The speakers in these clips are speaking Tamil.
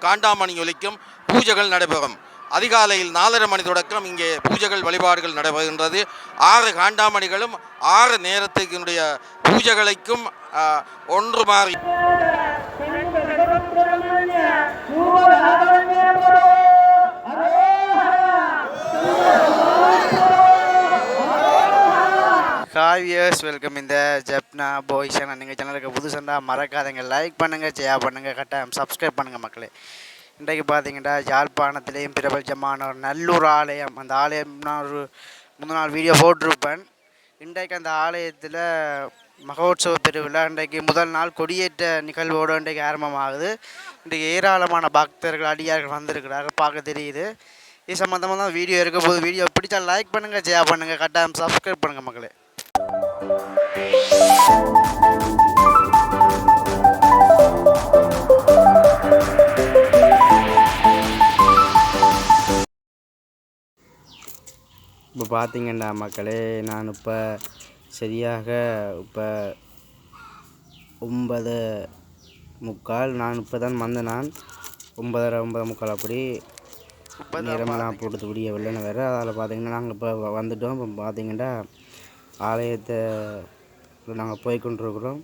காண்டாமணி ஒலிக்கும், பூஜைகள் நடைபெறும். அதிகாலையில் 4:30 மணி தொடக்கம் இங்கே பூஜைகள் வழிபாடுகள் நடைபெறுகின்றது. 6 காண்டாமணிகளும் 6 நேரத்தினுடைய பூஜைகளுக்கும் ஒன்று மாறி ஹாய்வியர்ஸ், வெல்கம். இந்த ஜப்னா பாய்ஸ் நீங்கள் சேனலுக்கு புதுசாக மறக்காதங்க, லைக் பண்ணுங்கள், ஷேர் பண்ணுங்கள், கட்டாயம் சப்ஸ்கிரைப் பண்ணுங்கள் மக்களே. இன்றைக்கு பார்த்தீங்கன்னா யாழ்ப்பாணத்திலேயும் பிரபலமான ஒரு நல்லூர் ஆலயம். அந்த ஆலயம் நான் ஒரு 3 நாள் வீடியோ போட்டிருப்பேன். இன்றைக்கு அந்த ஆலயத்தில் மகோத்சவ பெருவிழா இன்றைக்கு முதல் நாள் கொடியேற்ற நிகழ்வோடு இன்றைக்கு ஆரம்பமாகுது. இன்றைக்கு ஏராளமான பக்தர்கள் அடியார்கள் வந்திருக்கிறார்கள், பார்க்க தெரியுது. இது சம்மந்தமாக தான் வீடியோ இருக்க போது. வீடியோ பிடிச்சா லைக் பண்ணுங்கள், ஷேர் பண்ணுங்கள், கட்டாயம் சப்ஸ்கிரைப் பண்ணுங்கள் மக்களே. இப்போ பார்த்தீங்கன்னா மக்களே, நான் இப்போ சரியாக 9:45 நான் இப்போ தான் வந்தேன். நான் 9:30 அப்படி நேரமெல்லாம் போட்டு விடிய வெள்ளன வேறு. அதில் பார்த்தீங்கன்னா நாங்கள் இப்போ வந்துவிட்டோம். இப்போ பார்த்தீங்கன்னா ஆலயத்தை நாங்கள் போய்கொண்டிருக்கிறோம்.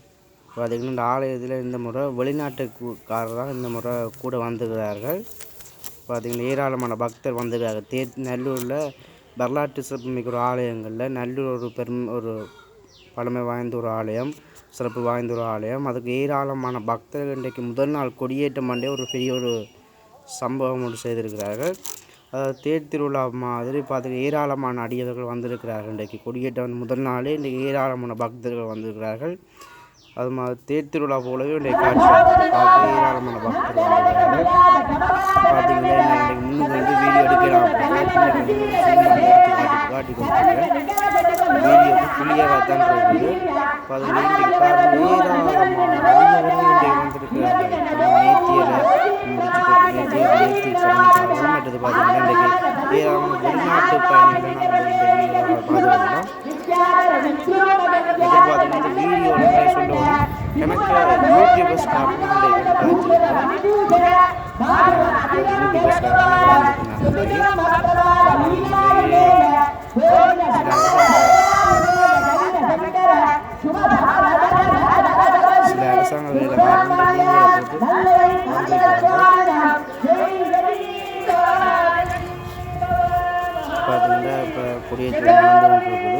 பார்த்திங்கன்னா இந்த ஆலயத்தில் இந்த முறை வெளிநாட்டுக்காரர் தான் இந்த முறை கூட வந்துக்கிறார்கள். பார்த்திங்கன்னா ஏராளமான பக்தர் வந்துக்கிறார்கள். நல்லூரில் வரலாற்று சிறப்புமிக்க ஒரு ஆலயங்களில் நல்லூர் ஒரு பழமை வாய்ந்த ஒரு ஆலயம், சிறப்பு வாய்ந்த ஒரு ஆலயம். அதுக்கு ஏராளமான பக்தர்கள் இன்றைக்கு முதல் நாள் கொடியேற்றம் பண்ணி ஒரு பெரிய ஒரு சம்பவம் ஒன்று செய்திருக்கிறார்கள். அதாவது தேர் திருவிழா மாதிரி பார்த்திங்கன்னா ஏராளமான அடியவர்கள் வந்திருக்கிறார்கள். இன்றைக்கு கொடியேற்றம் முதல் நாளே இன்றைக்கு ஏராளமான பக்தர்கள் வந்திருக்கிறார்கள். அது மாதிரி தேர் திருவிழா போலவே இன்றைக்கு காட்சி ஏராளமான பக்தர்கள் வந்திருக்கிறார்கள். பார்த்திங்கன்னா இன்றைக்கு முன்னுக்கு வந்து வீடியோ எடுக்கலாம் காட்டி கொடுத்துருக்கேன். வீடியோ கிளியராக தான் இருக்குது. பார்த்திங்கன்னா இன்றைக்கு ஏராளமான அடியவர்கள் இன்றைக்கு வந்திருக்கிறார்கள். நேர்த்தியை மற்றது பார்த்திங்கன்னா இன்றைக்கு ஏராளமான வெளிநாட்டு பயணிகளை நாங்கள் இந்த வீடியோவில் பார்த்துக்கலாம். பார்த்திங்கன்னா இந்த வீடியோவில் சொல்லுவோம் எனக்கு யூடியூபர்ஸ் சில அரசாங்க வேலை போட்டு பார்த்தீங்கன்னா இப்போ கொடியேற்றம் நடந்து கொண்டிருக்குது.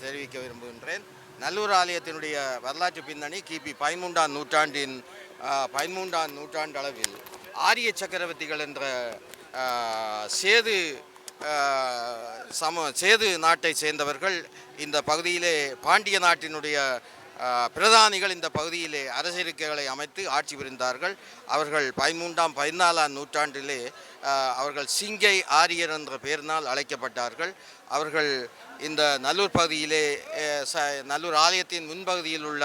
தெரிவிக்க விரும்புகின்றேன். நல்லூர் ஆலயத்தினுடைய வரலாற்று பின்னணி கிபி 13ஆம் நூற்றாண்டு அளவில் ஆரிய சக்கரவர்த்திகள் என்ற சேது நாட்டை சேர்ந்தவர்கள் இந்த பகுதியிலே பாண்டிய நாட்டினுடைய பிரதானிகள் இந்த பகுதியிலே அரசிருக்கைகளை அமைத்து ஆட்சி புரிந்தார்கள். அவர்கள் 14ஆம் நூற்றாண்டிலே அவர்கள் சிங்கை ஆரியர் என்ற பெயரினால் அழைக்கப்பட்டார்கள். அவர்கள் இந்த நல்லூர் பகுதியிலே நல்லூர் ஆலயத்தின் முன்பகுதியில் உள்ள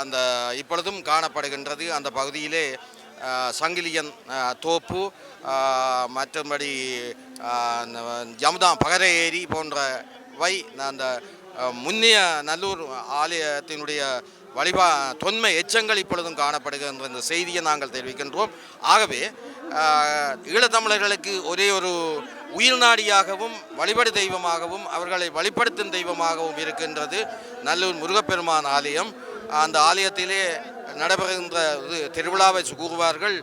அந்த இப்பொழுதும் காணப்படுகின்றது அந்த பகுதியிலே சங்கிலியன் தோப்பு மற்றபடி ஜமுதா பகரை ஏரி போன்றவை அந்த முன்னைய நல்லூர் ஆலயத்தினுடைய தொன்மை எச்சங்கள் இப்பொழுதும் காணப்படுகின்ற இந்த செய்தியை நாங்கள் தெரிவிக்கின்றோம். ஆகவே ஈழத்தமிழர்களுக்கு ஒரே ஒரு உயிர் நாடியாகவும் வழிபாடு தெய்வமாகவும் அவர்களை வழிபடுத்தும் தெய்வமாகவும் இருக்கின்றது நல்லூர் முருகப்பெருமான் ஆலயம். அந்த ஆலயத்திலே நடைபெறுகின்ற திருவிழாவை கூறுவார்கள்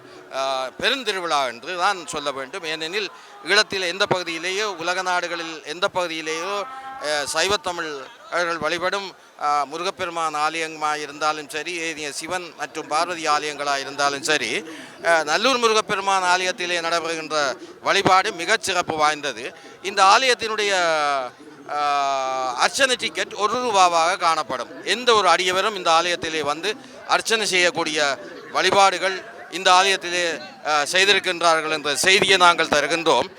பெருந்திருவிழா என்று தான் சொல்ல வேண்டும். ஏனெனில் ஈழத்தில் எந்த பகுதியிலேயோ உலக நாடுகளில் எந்த பகுதியிலேயோ சைவத்தமிழர்கள் வழிபடும் முருகப்பெருமான் ஆலயமாக இருந்தாலும் சரி, சிவன் மற்றும் பார்வதி ஆலயங்களாக இருந்தாலும் சரி, நல்லூர் முருகப்பெருமான் ஆலயத்திலே நடைபெறுகின்ற வழிபாடு மிகச் சிறப்பு வாய்ந்தது. இந்த ஆலயத்தினுடைய அர்ச்சனை டிக்கெட் ₹1 காணப்படும். எந்த ஒரு அடியவரும் இந்த ஆலயத்திலே வந்து அர்ச்சனை செய்யக்கூடிய வழிபாடுகள் இந்த ஆலயத்திலே செய்திருக்கின்றார்கள் என்ற செய்தியை நாங்கள் தருகின்றோம்.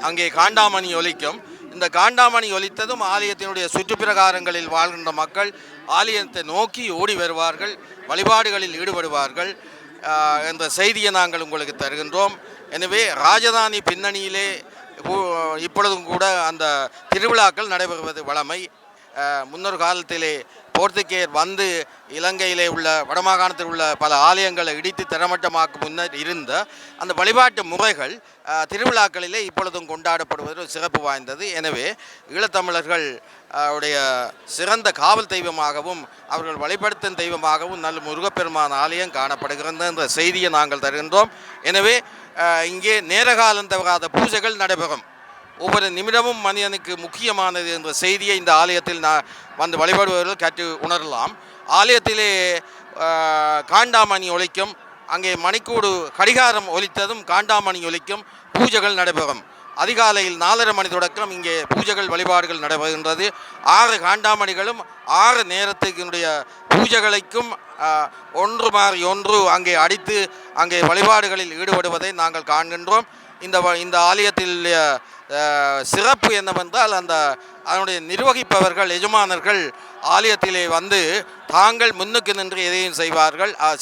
அங்கே காண்டாமணி ஒலிக்கும். இந்த காண்டாமணி ஒலித்ததும் ஆலயத்தினுடைய சுற்றுப்பிரகாரங்களில் வாழ்கின்ற மக்கள் ஆலயத்தை நோக்கி ஓடி வருவார்கள், வழிபாடுகளில் ஈடுபடுவார்கள் என்ற செய்தியை நாங்கள் உங்களுக்கு தருகின்றோம். எனவே ராஜதானி பின்னணியிலே இப்பொழுதும் கூட அந்த திருவிழாக்கள் நடைபெறுவது வழமை. முன்னொரு காலத்திலே போர்த்துகேயர் வந்து இலங்கையிலே உள்ள வடமாகாணத்தில் உள்ள பல ஆலயங்களை இடித்து தரமட்டமாக்கும் முன்னர் இருந்த அந்த வழிபாட்டு முறைகள் திருவிழாக்களிலே இப்பொழுதும் கொண்டாடப்படுவது சிறப்பு வாய்ந்தது. எனவே ஈழத்தமிழர்கள் உடைய சிறந்த காவல் தெய்வமாகவும் அவர்கள் வழிபடுத்தும் தெய்வமாகவும் நல்ல முருகப்பெருமான் ஆலயம் காணப்படுகிறது என்ற செய்தியை நாங்கள் தருகின்றோம். எனவே இங்கே நேரகாலம் தவறாத பூஜைகள் நடைபெறும். ஒவ்வொரு நிமிடமும் மனிதனுக்கு முக்கியமானது என்ற செய்தியை இந்த ஆலயத்தில் வந்து வழிபடுபவர்கள் கற்று உணரலாம். ஆலயத்திலே காண்டாமணி ஒலிக்கும். அங்கே மணிக்கூடு கடிகாரம் ஒலித்ததும் காண்டாமணி ஒலிக்கும். பூஜைகள் நடைபெறும். அதிகாலையில் 4:30 மணி தொடக்கம் இங்கே பூஜைகள் வழிபாடுகள் நடைபெறுகின்றது. 6 காண்டாமணிகளும் 6 நேரத்தினுடைய பூஜைகளுக்கும் ஒன்று மாறி ஒன்று அங்கே அடித்து அங்கே வழிபாடுகளில் ஈடுபடுவதை நாங்கள் காண்கின்றோம். இந்த ஆலயத்தில் சிறப்பு என்னவென்றால் அதனுடைய நிர்வகிப்பவர்கள் எஜமானர்கள் ஆலயத்திலே வந்து தாங்கள் முன்னுக்கு நின்று எதையும்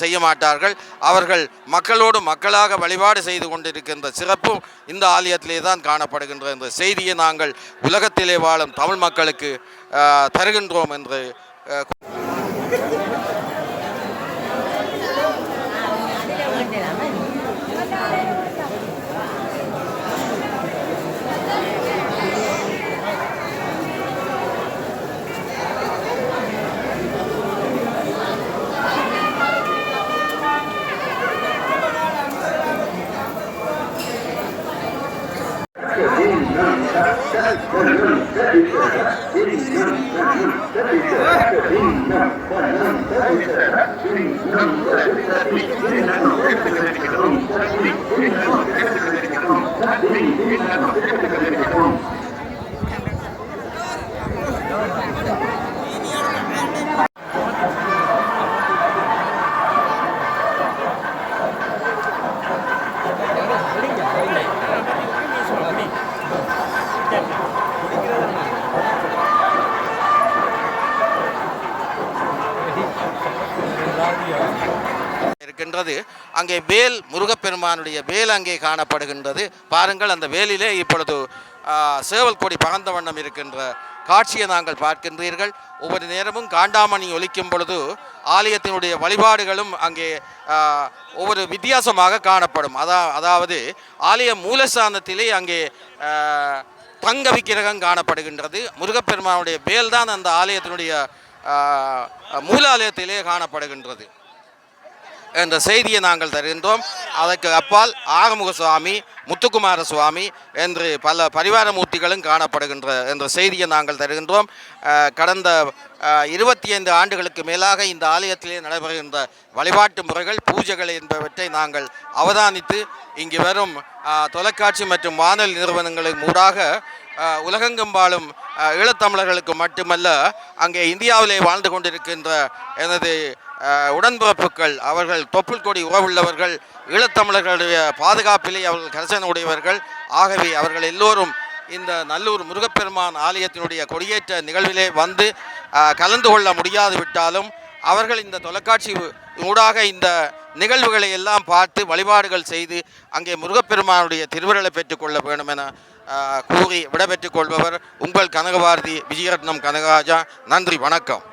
செய்ய மாட்டார்கள். அவர்கள் மக்களோடு மக்களாக வழிபாடு செய்து கொண்டிருக்கின்ற சிறப்பும் இந்த ஆலயத்திலே தான் காணப்படுகின்ற என்ற செய்தியை நாங்கள் உலகத்திலே வாழும் தமிழ் மக்களுக்கு தருகின்றோம் என்று காணப்படுகின்றது. அங்கே வேல், முருகப்பெருமானுடைய வேல் அங்கே காணப்படுகின்றது. பாருங்கள், அந்த வேலிலே இப்பொழுது சேவல் கொடி பறந்த வண்ணம் இருக்கின்ற காட்சியை நாங்கள் பார்க்கின்றீர்கள். ஒவ்வொரு நேரமும் காண்டாமணி ஒலிக்கும் பொழுது ஆலயத்தினுடைய வழிபாடுகளும் அங்கே ஒவ்வொரு வித்தியாசமாக காணப்படும். அதாவது ஆலய மூலஸ்தானத்திலே அங்கே தங்க விக்கிரகம் காணப்படுகின்றது. முருகப்பெருமானுடைய வேல் தான் அந்த ஆலயத்தினுடைய மூலாலயத்திலே காணப்படுகின்றது என்ற செய்தியை நாங்கள் தருகின்றோம். அதற்கு அப்பால் ஆறுமுக சுவாமி, முத்துக்குமார சுவாமி என்று பல பரிவார மூர்த்திகளும் காணப்படுகின்ற என்ற செய்தியை நாங்கள் தருகின்றோம். கடந்த 25 ஆண்டுகளுக்கு மேலாக இந்த ஆலயத்திலே நடைபெறுகின்ற வழிபாட்டு முறைகள், பூஜைகள் என்பவற்றை நாங்கள் அவதானித்து இங்கு வரும் தொலைக்காட்சி மற்றும் வானொலி நிறுவனங்களின் ஊடாக உலகெங்கும் வாழும் ஈழத்தமிழர்களுக்கு மட்டுமல்ல, அங்கே இந்தியாவிலே வாழ்ந்து கொண்டிருக்கின்ற எனது உடன்பிறப்புகள், அவர்கள் தொப்புள் கொடி உறவுள்ளவர்கள், ஈழத்தமிழர்களுடைய பாதுகாப்பிலே அவர்கள் கரிசனை உடையவர்கள். ஆகவே அவர்கள் எல்லோரும் இந்த நல்லூர் முருகப்பெருமான் ஆலயத்தினுடைய கொடியேற்ற நிகழ்விலே வந்து கலந்து கொள்ள முடியாது விட்டாலும் அவர்கள் இந்த தொலைக்காட்சி ஊடாக இந்த நிகழ்வுகளை எல்லாம் பார்த்து வழிபாடுகள் செய்து அங்கே முருகப்பெருமானுடைய திருவிரலை பெற்றுக்கொள்ள வேண்டும் என கூறி விடைபெற்றுக் கொள்பவர் உங்கள் கனகபாரதி விஜயரத்னம் கனகராஜா. நன்றி, வணக்கம்.